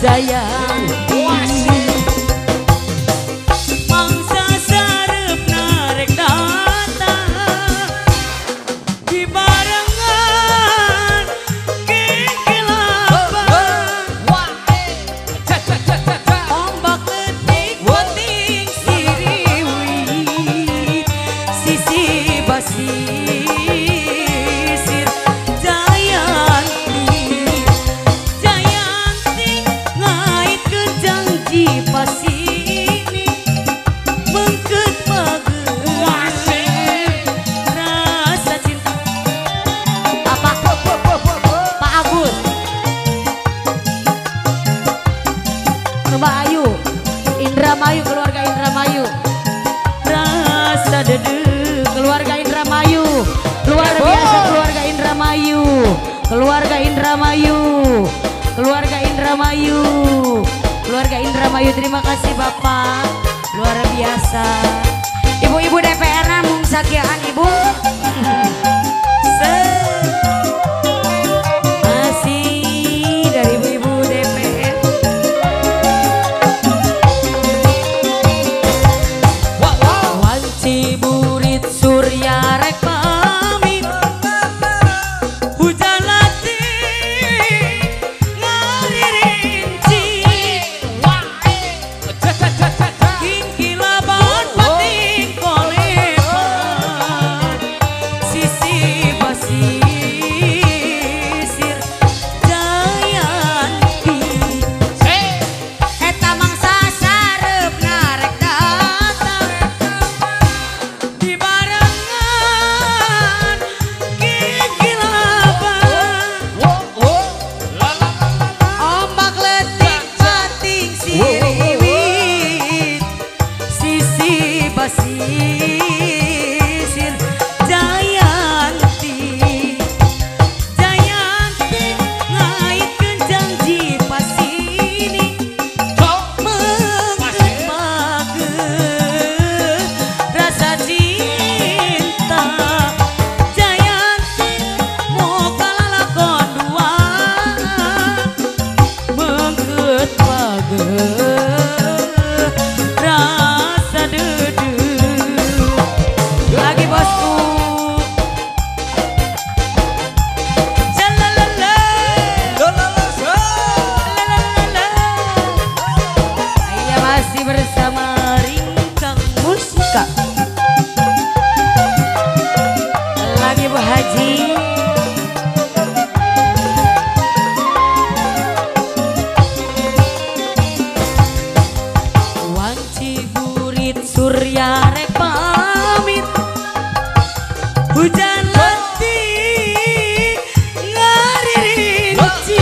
Jayanti mangsa sarepna rek datang di barengan kekelapan ombak letik puting siriwi sisi basisir Jayanti ngait ke janji pasini mengket bageus rasa cinta apa Pak Agus Mbak Ayu Indramayu keluarga Indramayu rasa dede keluarga Indramayu luar biasa keluarga Indramayu keluarga Indramayu keluarga Indramayu keluarga Indramayu terima kasih Bapak luar biasa ibu-ibu DPR mung sakiaan ibu masih dari ibu-ibu DPR wanci burit surya rek pamit hujan latih ngaririnci kingkilaban pating kolepan sisi basisir Jayanti eta mangsa sarepna rek datang di barengan kegelapan ombak letik pating siriwit sisi basisir Jayanti ngait ke janji pasini mengket bageus rasa cinta Jayanti moga lalakon dua mengket bageus rasa dede lagi bosku jalalala lalalala iya masih bersama Ringkang Musika lagi Bu Haji wanci burit surya rek pamit hujan letih ngaririnci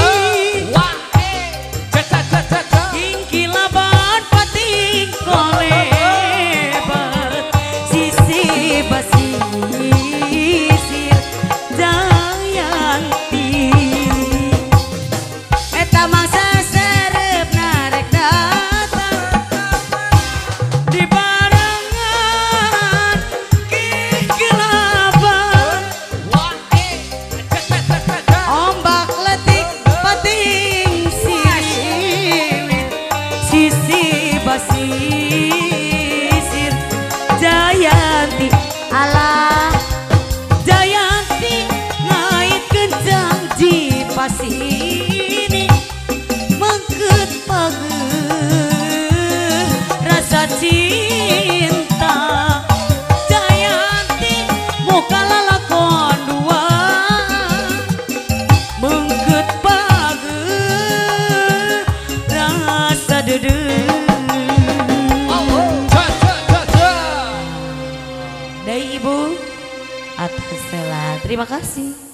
kingkilaban pating kolebat sisi basisir Jayanti eta mangsa sarepna rek datang di barengan kegelapan ombak letik pating siriwit sisi basisir Jayanti alah Jayanti ngait ke janji pasini mengket bageus rasa cinta Jayanti muka lalakon dua mengket bageus rasa dede dari ibu atas sela terima kasih.